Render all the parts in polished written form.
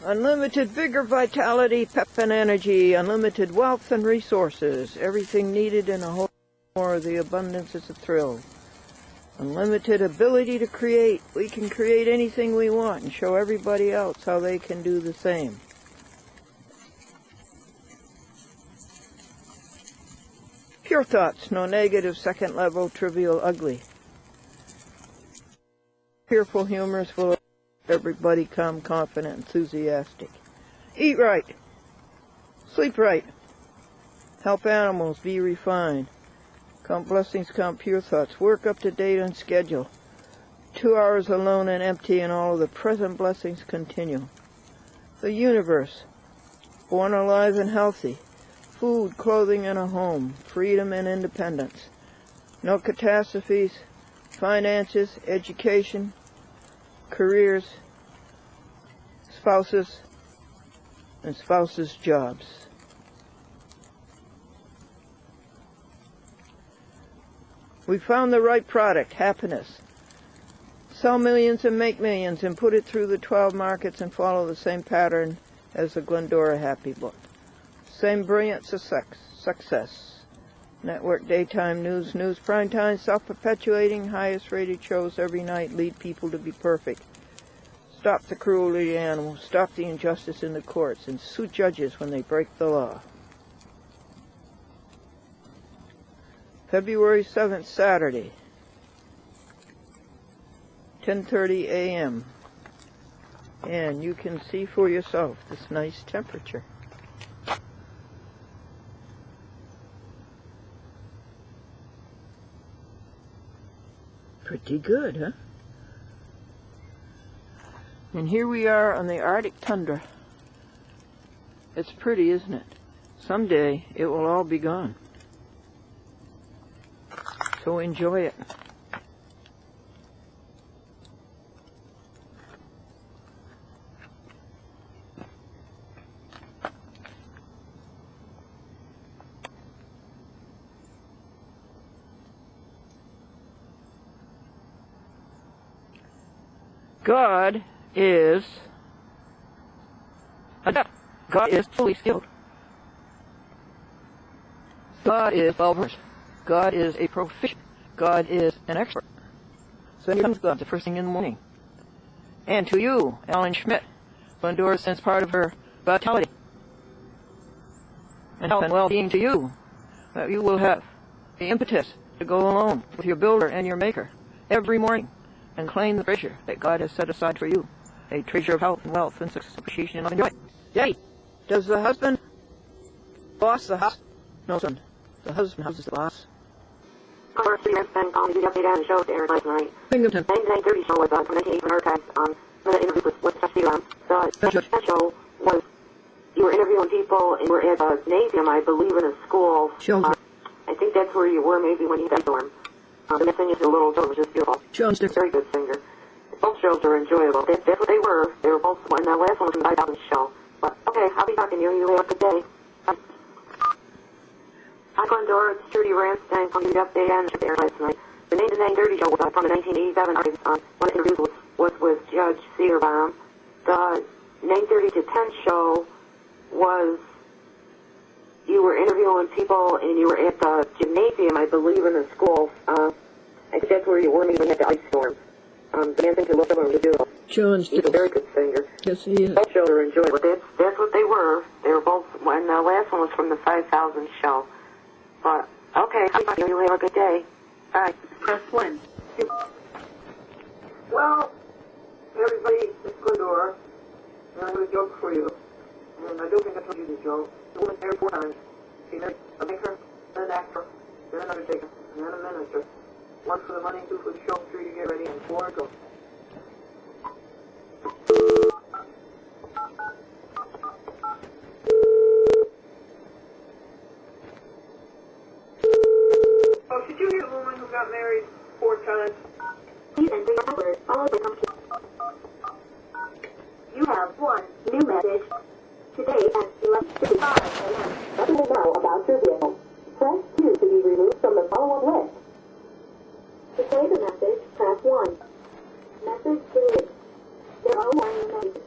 Unlimited vigor, vitality, pep and energy, unlimited wealth and resources, everything needed in a whole more. The abundance is a thrill. Unlimited ability to create. We can create anything we want and show everybody else how they can do the same. Pure thoughts, no negative, second level, trivial, ugly. Cheerful, humorous, full of everybody, calm, confident, enthusiastic. Eat right. Sleep right. Help animals, be refined. Count blessings, count pure thoughts. Work up to date on schedule. 2 hours alone and empty, and all of the present blessings continue. The universe. Born alive and healthy. Food, clothing, and a home. Freedom and independence. No catastrophes. Finances, education, careers, spouses, and spouses' jobs. We found the right product, happiness. Sell millions and make millions and put it through the 12 markets and follow the same pattern as the Glendora Happy Book. Same brilliant success. Network, daytime news, prime time, self-perpetuating, highest rated shows every night, lead people to be perfect. Stop the cruelty to animals, stop the injustice in the courts, and sue judges when they break the law. February 7th, Saturday, 10:30 a.m. And you can see for yourself this nice temperature. Pretty good, huh? And here we are on the Arctic tundra. It's pretty, isn't it? Someday it will all be gone. So enjoy it. God is adept. God is fully skilled. God is well-versed. God is a proficient. God is an expert. So here comes God the first thing in the morning. And to you, Alan Schmidt, Glendora sends part of her vitality and health and well-being to you, that you will have the impetus to go alone with your builder and your maker every morning and claim the treasure that God has set aside for you, a treasure of health and wealth and success, appreciation, and love and joy. Yay! Does the husband boss the house? No, son. The husband houses the boss. Of course, we have been calling the update on the show to air last night. Binghamton. 9:30 show was from 1980 archives on the interview with Judge Seagram. That show was, you were interviewing people and you were at a gymnasium, I believe, in a school. I think that's where you were maybe when you got to him. The next thing is a little show, which is beautiful. Very good singer. Both shows are enjoyable. That's what they were. They were both, and the last one was from the 5,000 show. But, okay, I'll be talking to you. You have a good day. Bye. Hi, Glendora. It's Trudy Ramstein from the update on the air last night. The 9 to 9:30 show was from the 1987 archives. One of the interviews was with Judge Seagram. The 9:30 to 10 show was, you were interviewing people and you were at the gymnasium, I believe, in the school. I think that's where you were maybe when you had the ice storm. The man thinks you looked over to do. He's a very good singer. Yes, he is. Both shows are enjoyable. That's what they were. They were both, and the last one was from the 5,000 show. But, okay, you have a good day. Bye. Press 1. Well, everybody, it's Glendora, and I have a joke for you. And I don't think I told you this joke. The woman married 4 times. She married a maker, then an actor, then an undertaker, and then a minister. 1 for the money, 2 for the show, 3 to get ready, and 4 to go. Oh, did you hear the woman who got married 4 times? Please enter your password, followed by computer. You have 1 new message. Today at 11:55 a.m. Let me know about your vehicle. Press 2 to be removed from the follow-up list. To play the message, press 1. Message deleted. There are more new messages.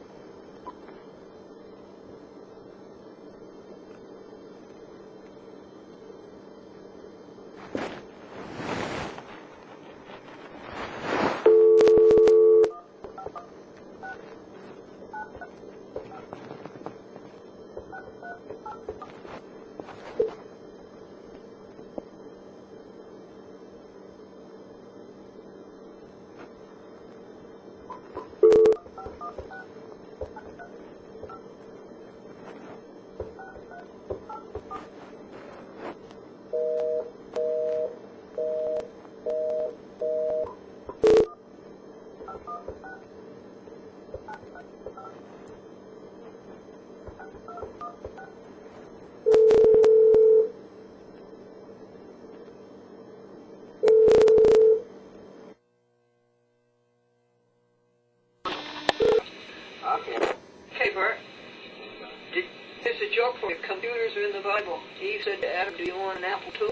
joke for you. Computers are in the Bible. Eve said to Adam, do you want an apple too?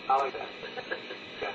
I like that. Yeah.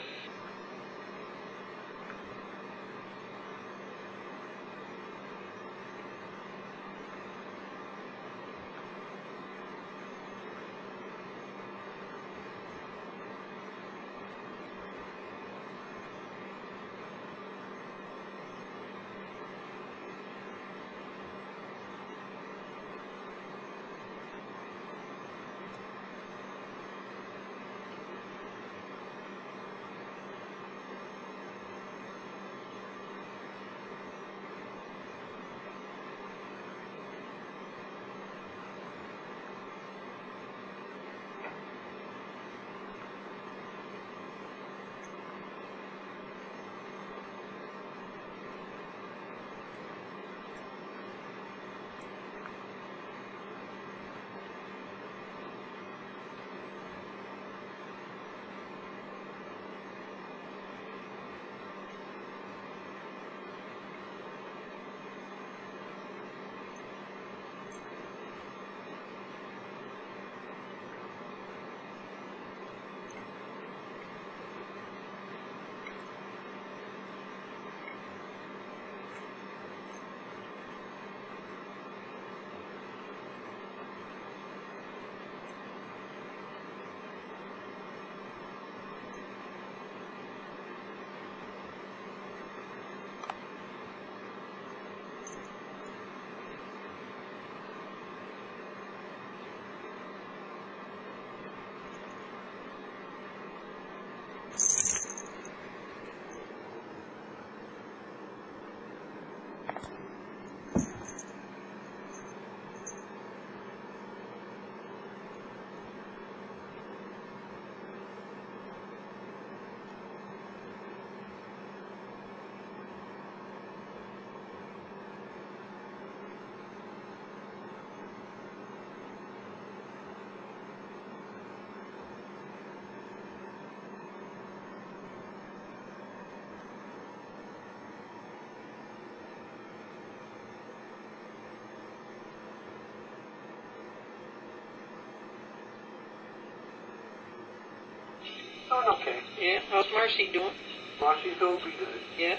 Oh, okay. Yeah, how's Marcy doing? Marcy's doing pretty good. Yeah.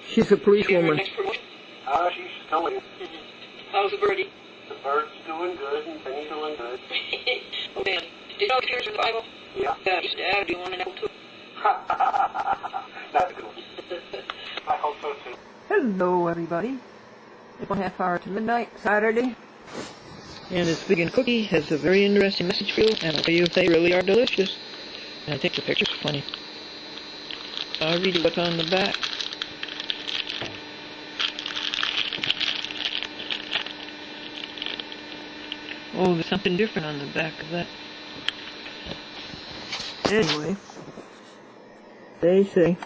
She's a policewoman. She's still in. How's the birdie? The bird's doing good and Penny's doing good. Okay. Did you hear the Bible? Yeah. He said, Adam, do you want an apple too? That's cool. I hope so too. Hello, everybody. It's 1/2 hour to midnight, Saturday. And this vegan cookie has a very interesting message for you, and I'll tell you if they really are delicious. And I think the picture's funny. I'll read you what's on the back. Oh, there's something different on the back of that. Anyway, they say,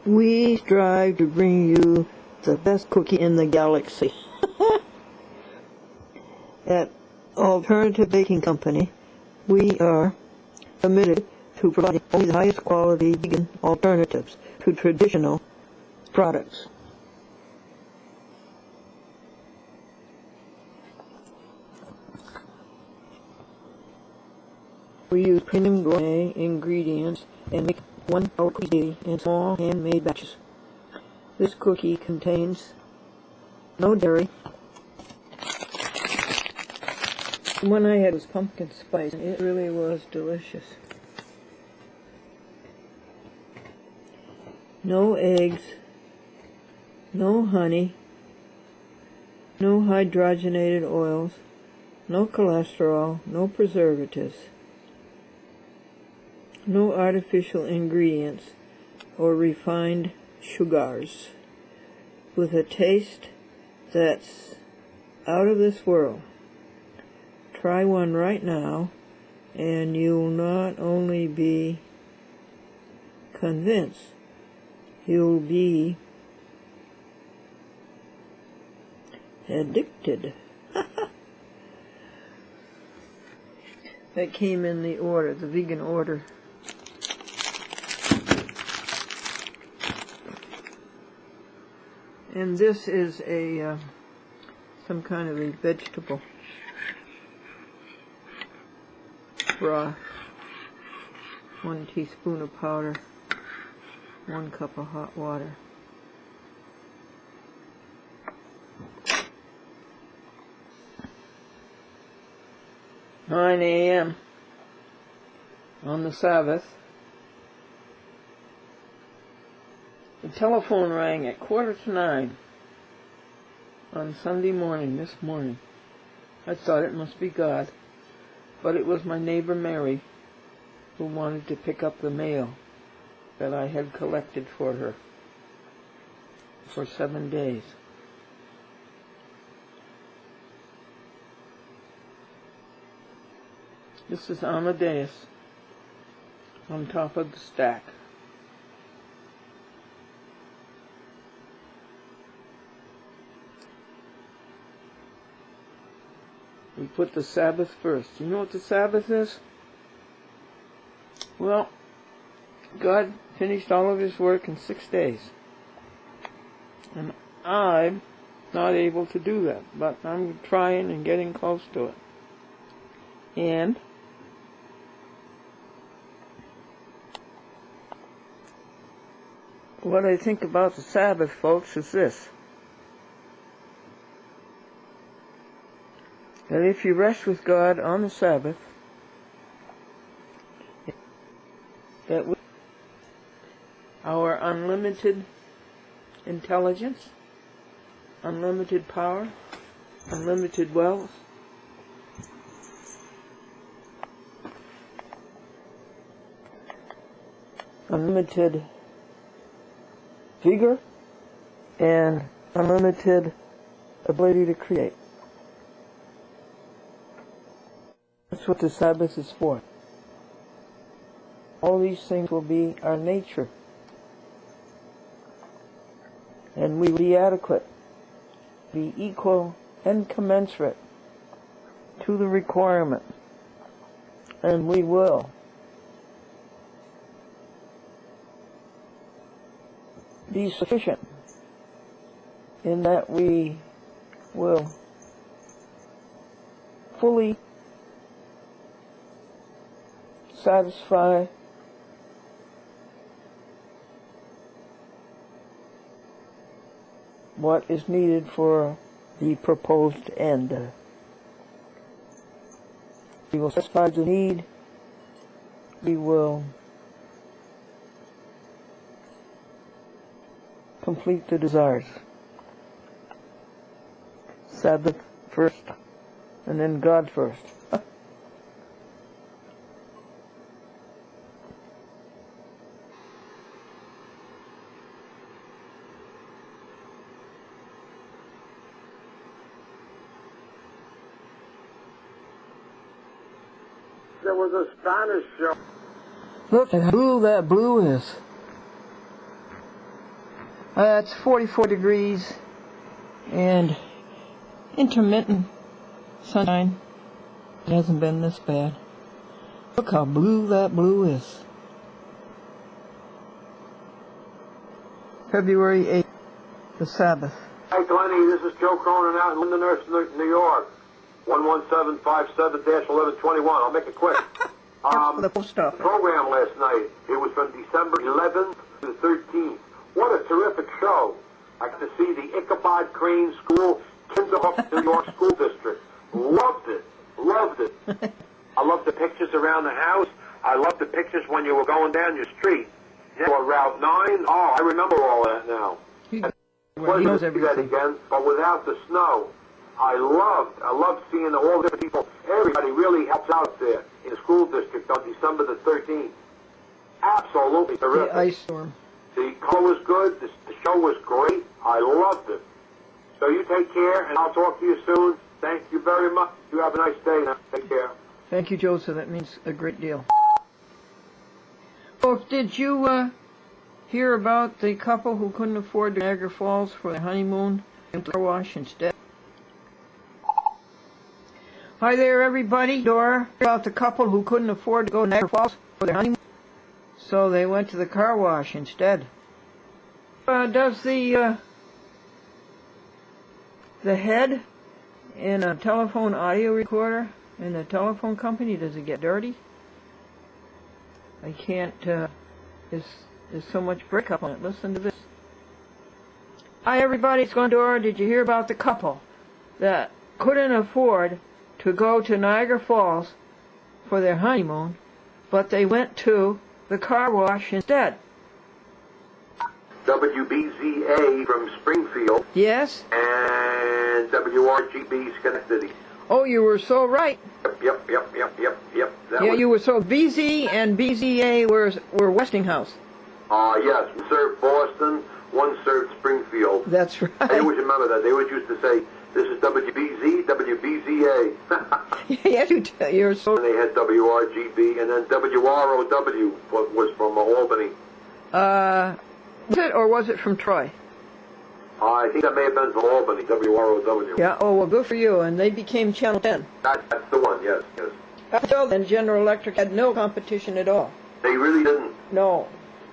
we strive to bring you the best cookie in the galaxy. At Alternative Baking Company, we are committed to providing only the highest quality vegan alternatives to traditional products. We use premium gourmet ingredients and make 1 hour cookies daily in small handmade batches. This cookie contains no dairy. The one I had was pumpkin spice, and it really was delicious. No eggs, no honey, no hydrogenated oils, no cholesterol, no preservatives, no artificial ingredients or refined sugars, with a taste that's out of this world. Try one right now, and you'll not only be convinced, you'll be addicted. That came in the order, the vegan order. And this is a some kind of a vegetable broth. 1 teaspoon of powder, 1 cup of hot water. "9 a.m. on the Sabbath. The telephone rang at 8:45 on Sunday morning, this morning. I thought it must be God, but it was my neighbor Mary, who wanted to pick up the mail that I had collected for her for 7 days. This is Amadeus on top of the stack. We put the Sabbath first. You know what the Sabbath is? Well, God finished all of His work in 6 days. And I'm not able to do that, but I'm trying and getting close to it. And what I think about the Sabbath, folks, is this: that if you rest with God on the Sabbath, that with our unlimited intelligence, unlimited power, unlimited wealth, unlimited vigor, and unlimited ability to create. That's what the Sabbath is for. All these things will be our nature, and we will be adequate, be equal and commensurate to the requirement, and we will be sufficient in that we will fully satisfy what is needed for the proposed end. We will satisfy the need. We will complete the desires. Sabbath first, and then God first. There was a Spanish show. Look at how blue that blue is. It's 44 degrees and intermittent sunshine. It hasn't been this bad. Look how blue that blue is. February 8th, the Sabbath. Hi, Glennie. This is Joe Cronin out in Lindenhurst, New York. 11757-1121. I'll make it quick. The post office. Program last night. It was from December 11th to the 13th. What a terrific show. I got to see the Ichabod Crane School, Kinderhook, New York School District. Loved it. Loved it. I loved the pictures around the house. I loved the pictures when you were going down your street. Or Route 9. Oh, I remember all that now. He Pleasure knows to see that everything. again, but without the snow. I loved seeing all the different people. Everybody really helps out there in the school district on December the 13th. Absolutely terrific. The ice storm. The color was good. The show was great. I loved it. So you take care, and I'll talk to you soon. Thank you very much. You have a nice day now. Take care. Thank you, Joseph. That means a great deal. Folks, did you hear about the couple who couldn't afford to Niagara Falls for their honeymoon and car wash instead? Hi there, everybody. Dora, about the couple who couldn't afford to go to Niagara Falls for their honeymoon, so they went to the car wash instead. Does the the head in a telephone audio recorder in a telephone company, does it get dirty? I can't, there's so much breakup on it. Listen to this. Hi everybody, it's Glendora. Did you hear about the couple that couldn't afford to go to Niagara Falls for their honeymoon, but they went to the car wash instead? WBZA from Springfield. Yes? And WRGB Schenectady. Oh, you were so right. Yep. Yeah, you were so BZ and BZA were Westinghouse. Yes, one served Boston, one served Springfield. That's right. I always remember that. They always used to say, this is WBZ, WBZA. Yes, you're so... And they had WRGB, and then WROW was from Albany. Was it, or was it from Troy? I think that may have been from Albany, WROW. Yeah, oh, well, good for you, and they became Channel 10. That's the one, yes. Until then, General Electric had no competition at all. They really didn't. No.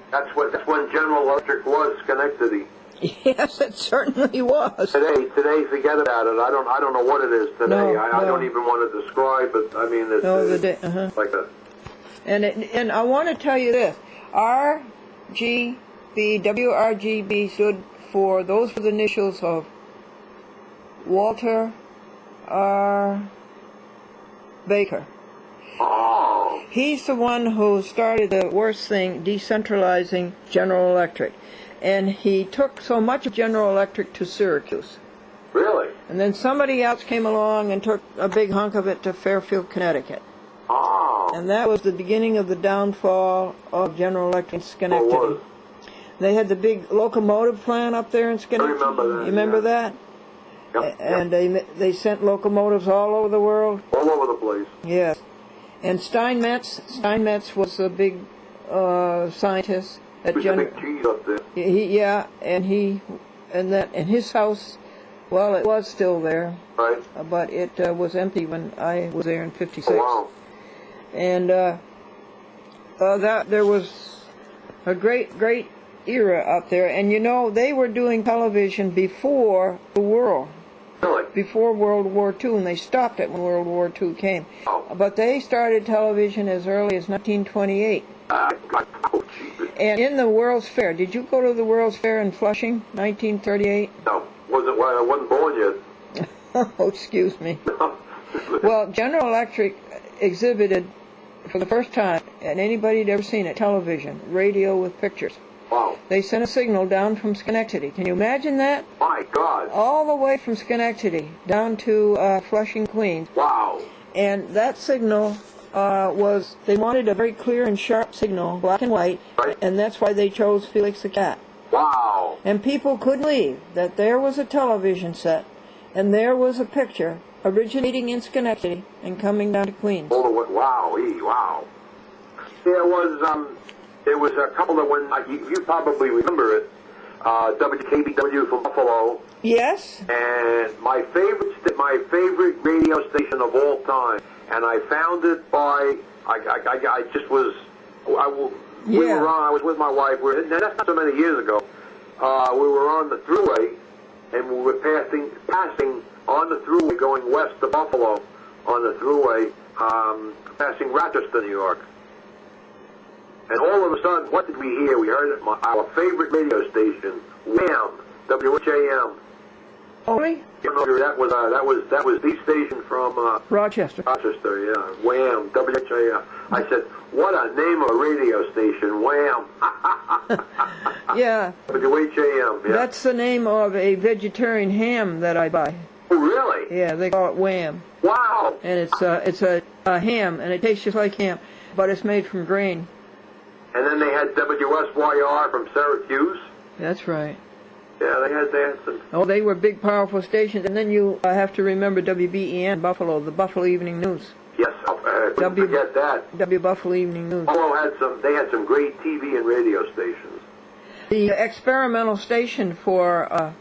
That's when General Electric was Schenectady. Yes, it certainly was. Today, forget about it. I don't know what it is today. No, I don't even want to describe it. I mean, it's like that. And I want to tell you this: WRGB stood for those were the initials of Walter R. Baker. Oh. He's the one who started the worst thing, decentralizing General Electric. And he took so much of General Electric to Syracuse. Really? And then somebody else came along and took a big hunk of it to Fairfield, Connecticut. Oh. And that was the beginning of the downfall of General Electric in Schenectady. What was? They had the big locomotive plant up there in Schenectady. I remember that. You remember that? Yep. And they sent locomotives all over the world. All over the place. Yes. And Steinmetz was a big scientist at There's a big cheese up there. And his house, well, it was still there. Right. But it was empty when I was there in '56. Oh, wow. And there was a great era up there. And you know, they were doing television before the world. Really? Before World War II, and they stopped it when World War II came. Oh. But they started television as early as 1928. Oh, Jesus. And in the World's Fair, did you go to the World's Fair in Flushing, 1938? No, I wasn't born yet. Oh, excuse me. Well, General Electric exhibited for the first time, and anybody had ever seen it, television, radio with pictures. Wow. They sent a signal down from Schenectady. Can you imagine that? My God. All the way from Schenectady down to Flushing, Queens. Wow. And that signal they wanted a very clear and sharp signal, black and white, Right. and that's why they chose Felix the Cat. Wow. And people couldn't believe that there was a television set, and there was a picture originating in Schenectady and coming down to Queens. All the way. Wow. Wow. There was a couple that went, you probably remember it, WKBW from Buffalo. Yes? And my favorite radio station of all time, and I found it by, I was with my wife, and that's not so many years ago. We were on the thruway, and we were passing on the thruway going west to Buffalo on the thruway, passing Rochester, New York. And all of a sudden, what did we hear? We heard our favorite radio station, Wham, WHAM. Oh, really? You know, that was the station from Rochester. Rochester, yeah. Wham, WHAM. I said, what a name of a radio station, Wham. Yeah. WHAM, yeah. That's the name of a vegetarian ham that I buy. Oh, really? Yeah, they call it Wham. Wow. And it's a ham, and it tastes just like ham, but it's made from grain. And then they had WSYR from Syracuse. That's right. Yeah, they had some. Oh, they were big, powerful stations. And then you have to remember WBEN, Buffalo, the Buffalo Evening News. Yes, couldn't forget that. Buffalo Evening News. Buffalo they had some great TV and radio stations. The experimental station for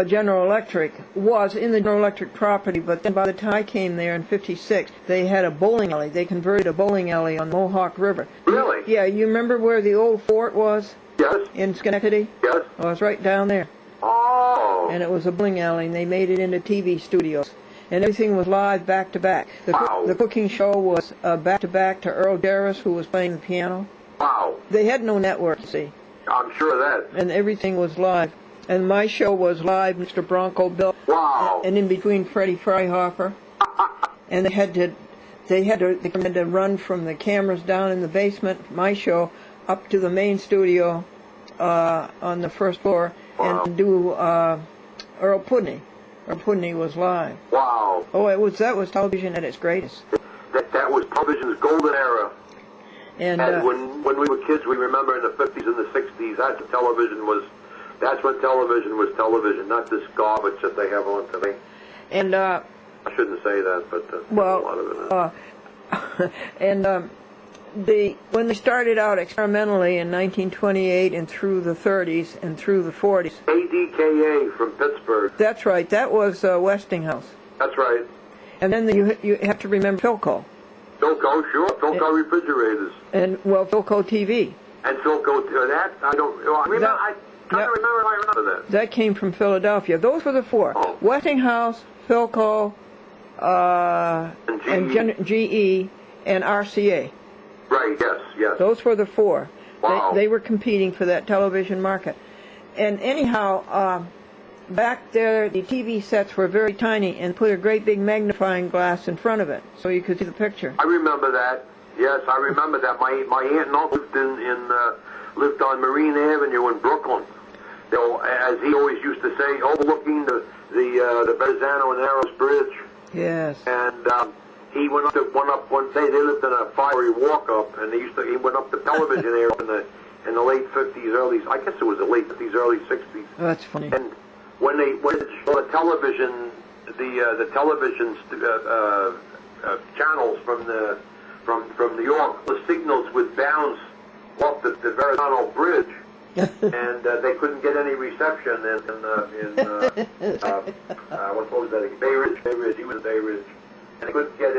General Electric was in the General Electric property, but then by the time I came there in '56, they had a bowling alley. They converted a bowling alley on Mohawk River. Really? Yeah, you remember where the old fort was? Yes. In Schenectady? Yes. Oh, it's right down there. Oh. and it was a bowling alley, and they made it into TV studios. And everything was live back to back. The cooking show was back to back to Earl Jarvis, who was playing the piano. Wow. They had no network, you see. I'm sure of that. And everything was live. And my show was live, Mr. Bronco Bill. Wow. And in between Freddie Fryhofer. And they had to run from the cameras down in the basement, my show, up to the main studio on the first floor and do Earl Pudney. Earl Pudney was live. Wow. Oh, that was television at its greatest. That was television's golden era. And when we were kids, we remember in the 50s and the 60s, that's when television was television, not this garbage that they have on today. And I shouldn't say that, but a lot of it is. And when they started out experimentally in 1928 and through the 30s and through the 40s. ADKA from Pittsburgh. That's right. That was Westinghouse. That's right. And then you have to remember Philco. Philco, sure. Philco refrigerators. And Philco TV. And Philco, that I don't. I remember that. That came from Philadelphia. Those were the four: Westinghouse, Philco, and GE, and RCA. Right. Yes. Those were the four. Wow. They were competing for that television market. And anyhow, back there, the TV sets were very tiny and put a great big magnifying glass in front of it so you could see the picture. I remember that. Yes, I remember that. My aunt and uncle lived on Marine Avenue in Brooklyn. As he always used to say, overlooking the Verrazano and Narrows Bridge. Yes. And he went up one day. They lived in a fiery walk-up, and he went up the television area in the late 50s, I guess it was the late 50s, early 60s. Oh, that's funny. And when they the television, the television channels from New York, the signals would bounce off the Verrazano Bridge, and they couldn't get any reception in what was that? Bay Ridge. He was in Bay Ridge, and they couldn't get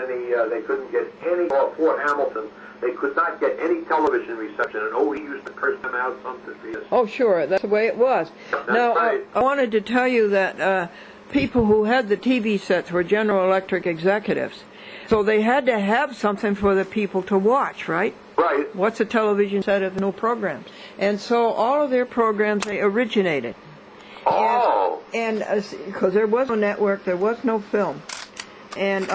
any. Fort Hamilton. They could not get any television reception, and he used to curse them out something. Oh, sure, that's the way it was. Now, right. I wanted to tell you that people who had the TV sets were General Electric executives, so they had to have something for the people to watch, right? Right. What's a television set if no programs? And so all of their programs, they originated. Oh. And because there was no network, there was no film. And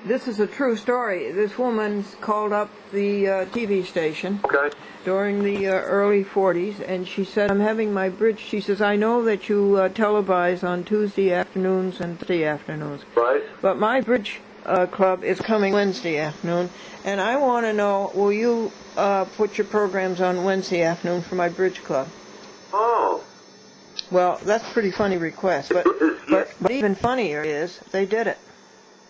this is a true story. This woman called up the TV station during the early 40s, and she said, I'm having my bridge. She says, I know that you televise on Tuesday afternoons and Thursday afternoons. Right. But my bridge club is coming Wednesday afternoon, and I want to know, will you put your programs on Wednesday afternoon for my bridge club? Oh. Well, that's a pretty funny request, but even funnier is they did it.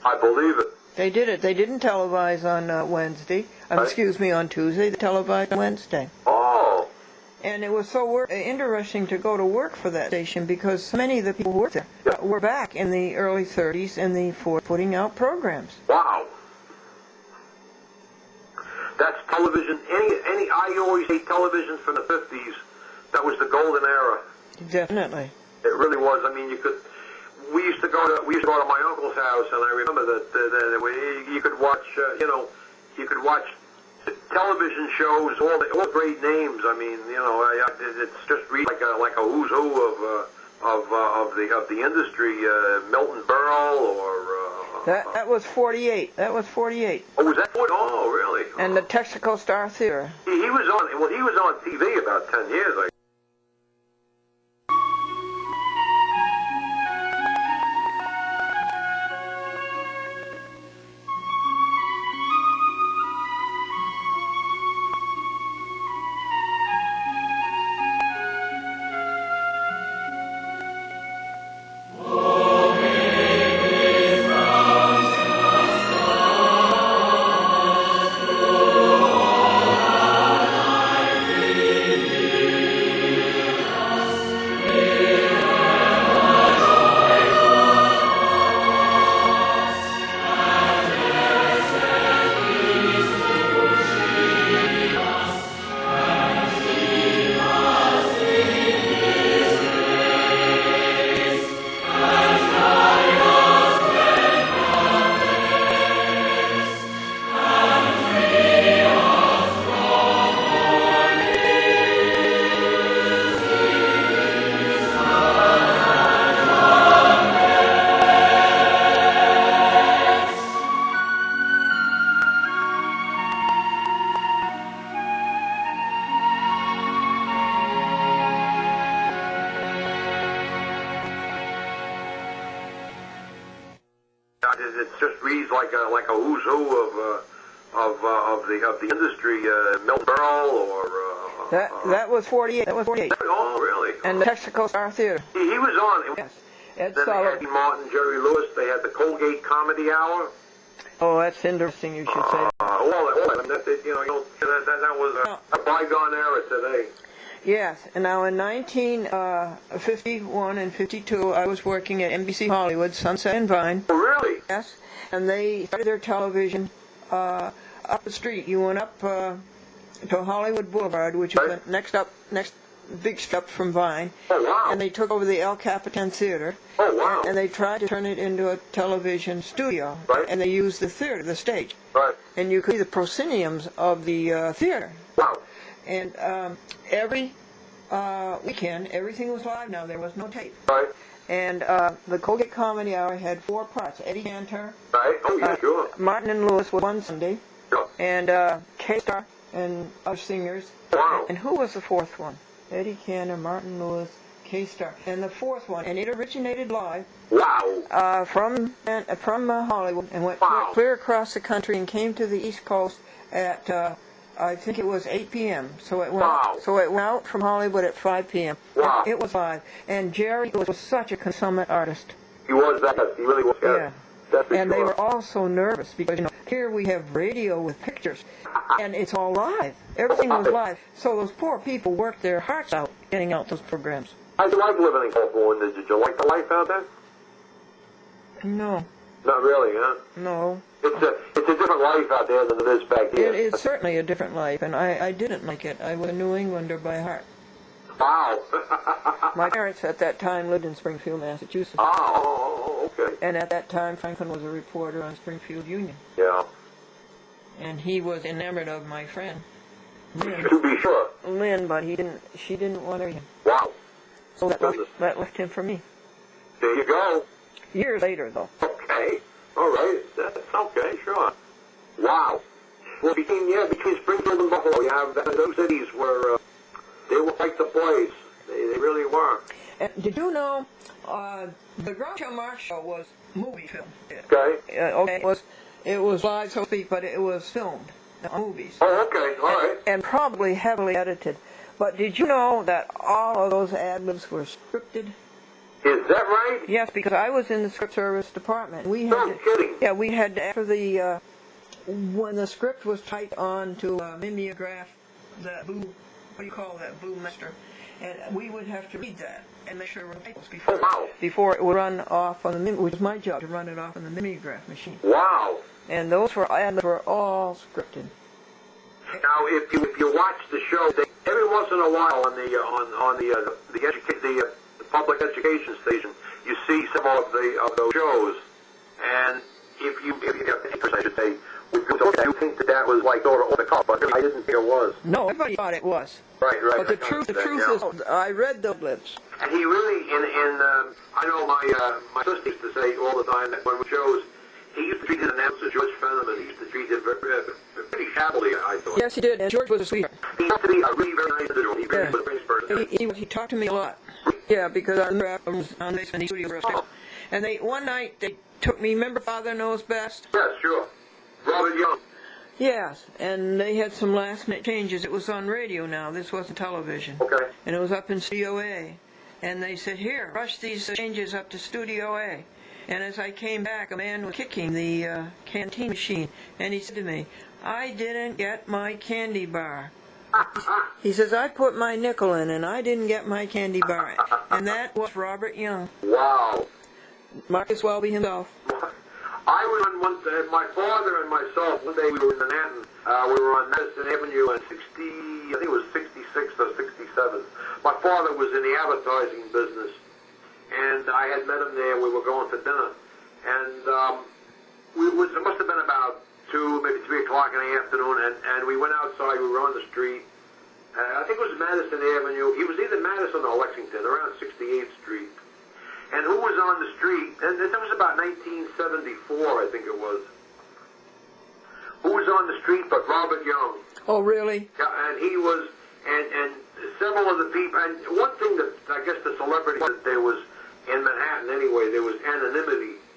I believe it. They did it. They didn't televise on Wednesday. Excuse me, on Tuesday. They televised on Wednesday. Oh. And it was so interesting to go to work for that station because so many of the people who worked there were back in the early 30s and the putting out programs. Wow. That's television. I always say television from the 50s. That was the golden era. Definitely. It really was. I mean, we used to go to my uncle's house, and I remember that you could watch, you could watch television shows, all the great names. I mean, it's just read like a who's who of the industry, Milton Berle or. That was 48. That was 48. Oh, was that 48? Oh, really? And the Texaco Star Theater. He was on TV about 10 years. it just reads like a who's who of the industry. Milton Berle or That was 48. That was 48. oh, really? And the Texaco Star Theater. He was on. Yes. Ed Then they Sullivan. had Martin, Jerry Lewis. They had the Colgate Comedy Hour. Oh, that's interesting. You should say. All that, that was a bygone era today. Yes, and now in 1951 and 52, I was working at NBC Hollywood, Sunset and Vine. Oh, really? Yes, and they started their television up the street. You went up to Hollywood Boulevard, which is the next big step from Vine. Oh, wow. And they took over the El Capitan Theater. Oh, wow. And they tried to turn it into a television studio. Right. And they used the theater, the stage. Right. And you could see the prosceniums of the theater. Wow. And every weekend, everything was live now. There was no tape. Right. And the Colgate Comedy Hour had 4 parts. Eddie Cantor, Right. Oh, yeah, sure. Martin and Lewis was one Sunday, Sure. and K-Star and other singers. Wow. And who was the 4th one? Eddie Cantor, Martin Lewis, K-Star. And the 4th one, and it originated live Wow. from Hollywood and went Wow. clear across the country and came to the East Coast at I think it was 8 p.m. So it went Wow. out from Hollywood at 5 p.m. Wow. It was live, and Jerry was such a consummate artist. He was that. He really was. Yeah. That's for And they sure. were all so nervous because here we have radio with pictures, and it's all live. Everything was live. So those poor people worked their hearts out getting out those programs. How'd you like living in California? Did you like the life out there? No, Not really, huh? no. It's a different life out there than it is back here. It is certainly a different life, and I didn't like it. I was a New Englander by heart. Wow. My parents at that time lived in Springfield, Massachusetts. Oh, okay. And at that time, Franklin was a reporter on Springfield Union. Yeah. And he was enamored of my friend, Lynn. To be sure. Lynn, but she didn't want to marry him. Wow. So that left him for me. There you go. Years later, though. Okay. All right. That's okay. Sure. Wow. Well, between Springfield and Buffalo, you have those cities where they were like the place. They really were. And did you know the Groucho Marx show was movie film? Okay. Okay. It was live, so to speak, but it was filmed on movies. Oh, okay. All right. And probably heavily edited. But did you know that all of those ad-libs were scripted? Is that right? Yes, because I was in the script service department. We had No kidding. Yeah, we had to, after the when the script was typed on to a mimeograph, the boo, what do you call that, boo master, and we would have to read that and make sure it was typos before it would run off on the which was my job to run it off on the mimeograph machine. Wow. And those were all scripted. Now, if you watch the show, every once in a while on the public education station, you see some of those shows, and if you have interest, I should say, you think that was like over the cup, but I didn't think it was. No, everybody thought it was. Right. But the truth is, I read the lips. And he really, I know my sister used to say all the time that when we shows, he used to treat his announcer, George Fenneman, he used to treat him pretty shabbily, I thought. Yes, he did, and George was a sweetheart. He used to be a really very nice individual. He really was a nice person. He talked to me a lot. Yeah, because I was on the basement studio for a second. And one night they took me, remember Father Knows Best? Yes, sure. Robert Young. Yes, and they had some last-minute changes. It was on radio now. This wasn't television. Okay. And it was up in Studio A. And they said, here, rush these changes up to Studio A. And as I came back, a man was kicking the canteen machine. And he said to me, I didn't get my candy bar. He says, I put my nickel in and I didn't get my candy bar. And that was Robert Young. Wow. Marcus Welby himself. I was on my father and myself, one day we were in Manhattan. We were on Madison Avenue at I think it was 66th or 67th. My father was in the advertising business, and I had met him there. We were going for dinner, and it must have been about 2, maybe 3 o'clock in the afternoon, and we went outside. We were on the street. I think it was Madison Avenue. It was either Madison or Lexington, around 68th Street. And who was on the street? And this was about 1974, I think it was. Who was on the street but Robert Young? Oh, really? Yeah, and he was, and several of the people. And one thing that I guess the celebrity that there was in Manhattan anyway, there was anonymity.